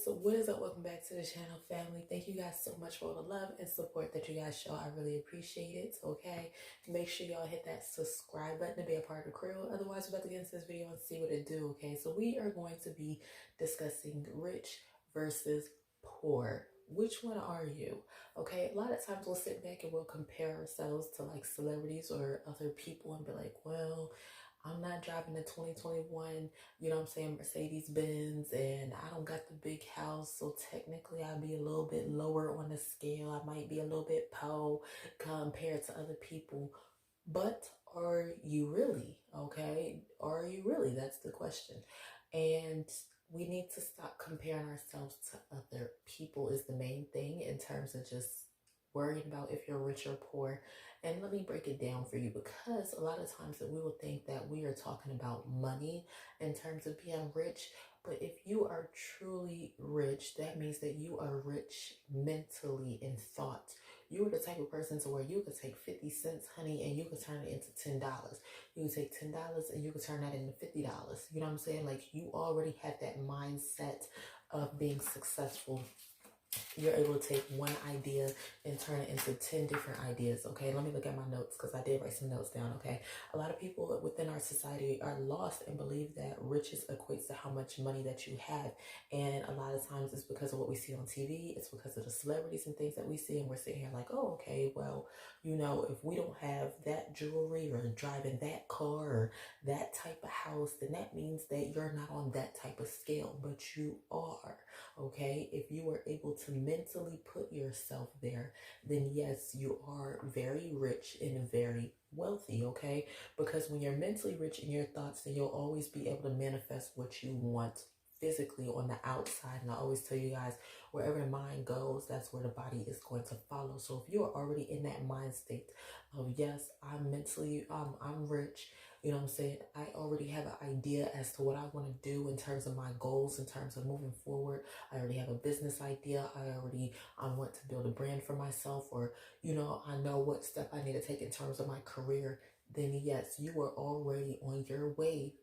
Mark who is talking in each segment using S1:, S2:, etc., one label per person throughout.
S1: So what is up? Welcome back to the channel, family. Thank you guys so much for all the love and support that you guys show. I really appreciate it. Okay, make sure y'all hit that subscribe button to be a part of the crew. Otherwise, we're about to get into this video and see what it do. Okay, so we are going to be discussing rich versus poor. Which one are you? Okay, a lot of times we'll sit back and we'll compare ourselves to like celebrities or other people and be like, well, I'm not driving a 2021, you know what I'm saying, Mercedes Benz, and I don't got the big house, so technically I'd be a little bit lower on the scale. I might be a little bit po compared to other people. But are you really? Okay? Are you really? That's the question. And we need to stop comparing ourselves to other people is the main thing in terms of just worrying about if you're rich or poor. And let me break it down for you, because a lot of times that we will think that we are talking about money in terms of being rich. But if you are truly rich, that means that you are rich mentally in thought. You are the type of person to where you could take 50 cents, honey, and you could turn it into $10. You could take $10 and you could turn that into $50. You know what I'm saying? Like, you already have that mindset of being successful. You're able to take one idea and turn it into 10 different ideas. Okay, let me look at my notes because I did write some notes down. Okay, a lot of people within our society are lost and believe that riches equates to how much money that you have, and a lot of times it's because of what we see on TV. It's because of the celebrities and things that we see, and we're sitting here like, oh, okay, well, you know, if we don't have that jewelry or driving that car or that type of house, then that means that you're not on that type of scale, but you are. Okay, if you are able to mentally put yourself there, then yes, you are very rich and very wealthy. Okay, because when you're mentally rich in your thoughts, then you'll always be able to manifest what you want physically on the outside. And I always tell you guys, wherever the mind goes, that's where the body is going to follow. So if you are already in that mind state of, yes, I'm mentally I'm rich, you know what I'm saying, I already have an idea as to what I want to do in terms of my goals, in terms of moving forward. I already have a business idea. I want to build a brand for myself, or, you know, I know what step I need to take in terms of my career. Then yes, you are already on your way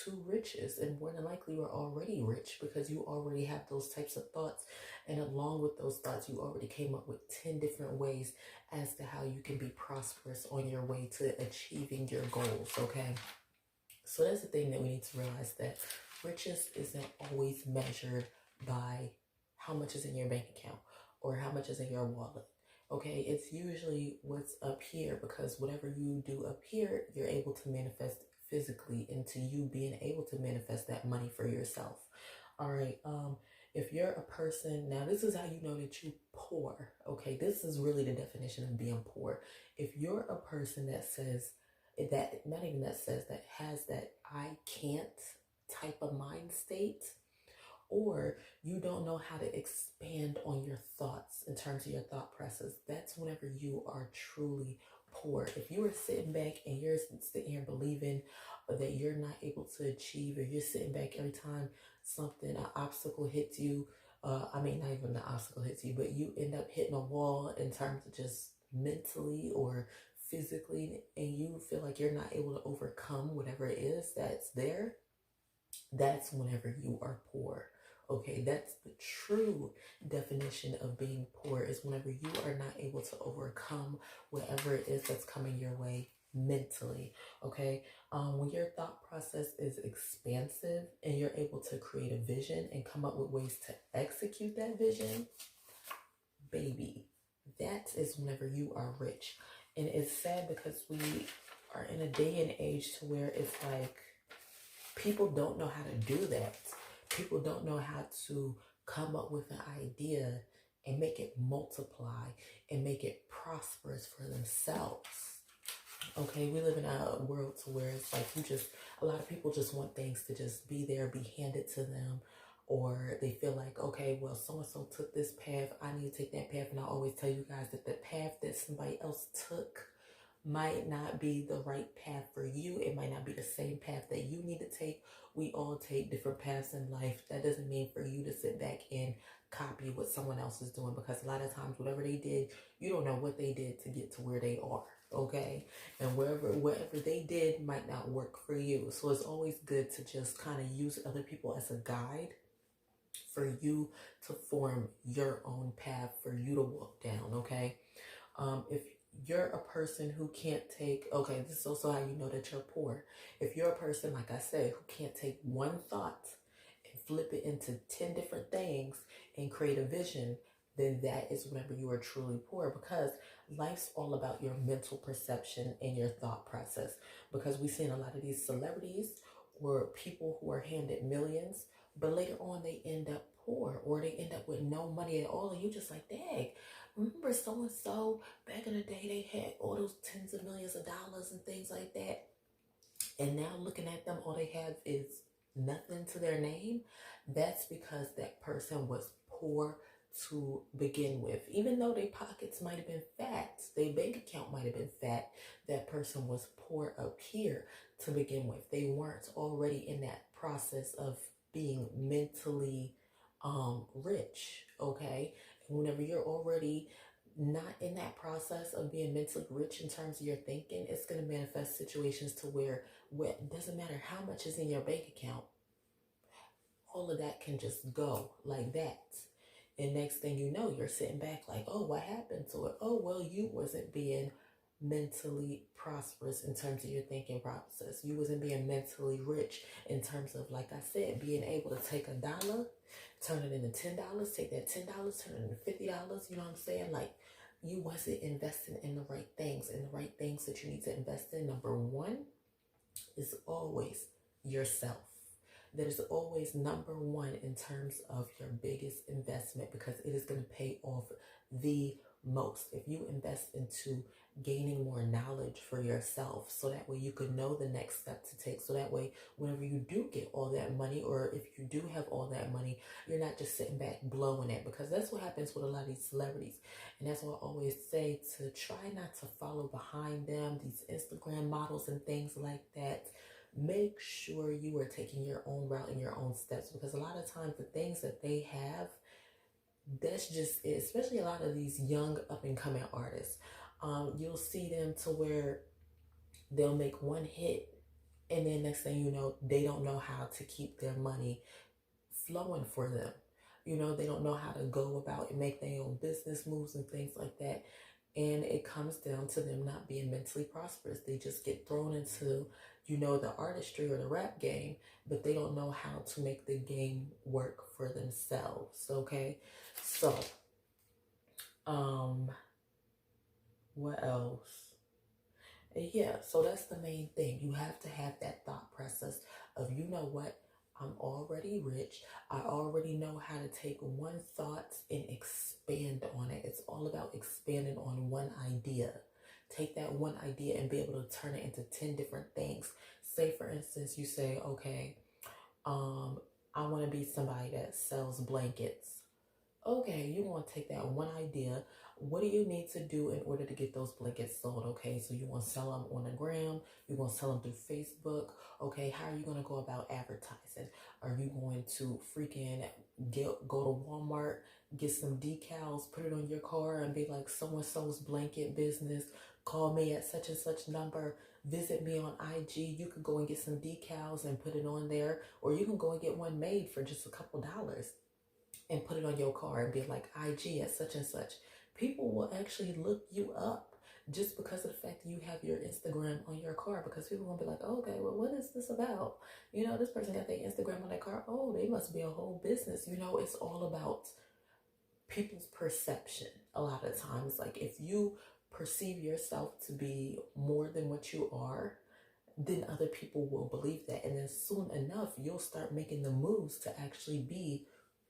S1: to riches, and more than likely you're already rich because you already have those types of thoughts. And along with those thoughts, you already came up with 10 different ways as to how you can be prosperous on your way to achieving your goals. Okay, so that's the thing that we need to realize, that riches isn't always measured by how much is in your bank account or how much is in your wallet. Okay, it's usually what's up here, because whatever you do up here, you're able to manifest physically into you being able to manifest that money for yourself. All right, if you're a person, now this is how you know that you poor. Okay, this is really the definition of being poor. If you're a person that says that, not even that says, that has that I can't type of mind state, or you don't know how to expand on your thoughts in terms of your thought process, that's whenever you are truly poor. If you are sitting back and you're sitting here believing that you're not able to achieve, or you're sitting back every time an obstacle hits you, not even the obstacle hits you, but you end up hitting a wall in terms of just mentally or physically, and you feel like you're not able to overcome whatever it is that's there, that's whenever you are poor. Okay, that's the true definition of being poor, is whenever you are not able to overcome whatever it is that's coming your way mentally. Okay, when your thought process is expansive and you're able to create a vision and come up with ways to execute that vision, baby, that is whenever you are rich. And it's sad because we are in a day and age to where it's like people don't know how to do that. People don't know how to come up with an idea and make it multiply and make it prosperous for themselves. Okay, we live in a world to where it's like a lot of people just want things to just be there, be handed to them, or they feel like, okay, well, so-and-so took this path, I need to take that path. And I always tell you guys that the path that somebody else took might not be the right path for you. It might not be the same path that you need to take. We all take different paths in life. That doesn't mean for you to sit back and copy what someone else is doing, because a lot of times whatever they did, you don't know what they did to get to where they are. Okay, and whatever they did might not work for you. So it's always good to just kind of use other people as a guide for you to form your own path for you to walk down, okay? If you're a person who can't take, okay, this is also how you know that you're poor. If you're a person, like I said, who can't take one thought and flip it into 10 different things and create a vision, then that is whenever you are truly poor, because life's all about your mental perception and your thought process. Because we've seen a lot of these celebrities or people who are handed millions, but later on they end up poor or they end up with no money at all. And you just like, dang, remember so and so back in the day, they had all those tens of millions of dollars and things like that. And now looking at them, all they have is nothing to their name. That's because that person was poor to begin with. Even though their pockets might have been fat, their bank account might have been fat, that person was poor up here to begin with. They weren't already in that process of being mentally rich, okay? And whenever you're already not in that process of being mentally rich in terms of your thinking, it's going to manifest situations to where it doesn't matter how much is in your bank account, all of that can just go like that. And next thing you know, you're sitting back like, oh, what happened to it? Oh, well, you wasn't being mentally prosperous in terms of your thinking process. You wasn't being mentally rich in terms of, like I said, being able to take $1, turn it into $10, take that $10, turn it into $50. You know what I'm saying? Like, you wasn't investing in the right things. And the right things that you need to invest in, number one, is always yourself. That is always number one in terms of your biggest investment, because it is going to pay off the most. If you invest into gaining more knowledge for yourself, so that way you could know the next step to take, so that way whenever you do get all that money, or if you do have all that money, you're not just sitting back blowing it, because that's what happens with a lot of these celebrities. And that's what I always say, to try not to follow behind them, these Instagram models and things like that. Make sure you are taking your own route and your own steps, because a lot of times the things that they have, that's just it. Especially a lot of these young up and coming artists, you'll see them to where they'll make one hit, and then next thing you know, they don't know how to keep their money flowing for them. You know, they don't know how to go about and make their own business moves and things like that. And it comes down to them not being mentally prosperous. They just get thrown into, you know, the artistry or the rap game, but they don't know how to make the game work for themselves. Okay. So, what else? Yeah, so that's the main thing. You have to have that thought process of, you know what, I'm already rich. I already know how to take one thought and expand on it. It's all about expanding on one idea. Take that one idea and be able to turn it into 10 different things. Say, for instance, you say, okay, I want to be somebody that sells blankets. Okay, you want to take that one idea. What do you need to do in order to get those blankets sold? Okay, so you want to sell them on the gram. You want to sell them through Facebook. Okay, how are you going to go about advertising? Are you going to freaking go to Walmart, get some decals, put it on your car, and be like, so-and-so's blanket business, call me at such and such number, visit me on IG. You could go and get some decals and put it on there, or you can go and get one made for just a couple dollars and put it on your car and be like, IG at such and such. People will actually look you up just because of the fact that you have your Instagram on your car, because people will be like, oh, okay, well, what is this about? You know, this person got their Instagram on their car. Oh, they must be a whole business. You know, it's all about people's perception a lot of times. Like, if you perceive yourself to be more than what you are, then other people will believe that. And then soon enough, you'll start making the moves to actually be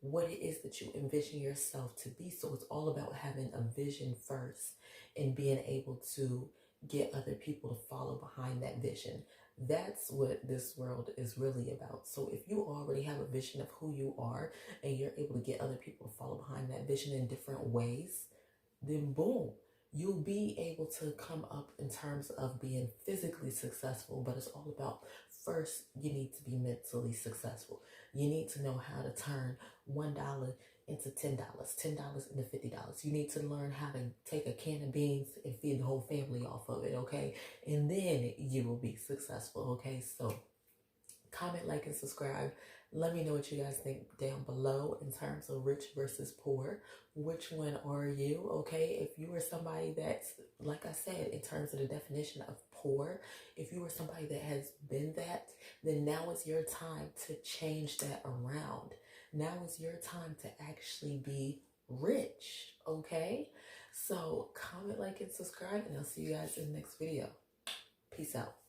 S1: what it is that you envision yourself to be. So it's all about having a vision first and being able to get other people to follow behind that vision. That's what this world is really about. So if you already have a vision of who you are and you're able to get other people to follow behind that vision in different ways, then boom, you'll be able to come up in terms of being physically successful. But it's all about, first, you need to be mentally successful. You need to know how to turn $1 into $10, $10 into $50. You need to learn how to take a can of beans and feed the whole family off of it, okay? And then you will be successful, okay? So Comment, like, and subscribe. Let me know what you guys think down below in terms of rich versus poor. Which one are you? Okay, if you are somebody that's, like I said, in terms of the definition of poor, if you are somebody that has been that, then now is your time to change that around. Now is your time to actually be rich. Okay, so comment, like, and subscribe, and I'll see you guys in the next video. Peace out.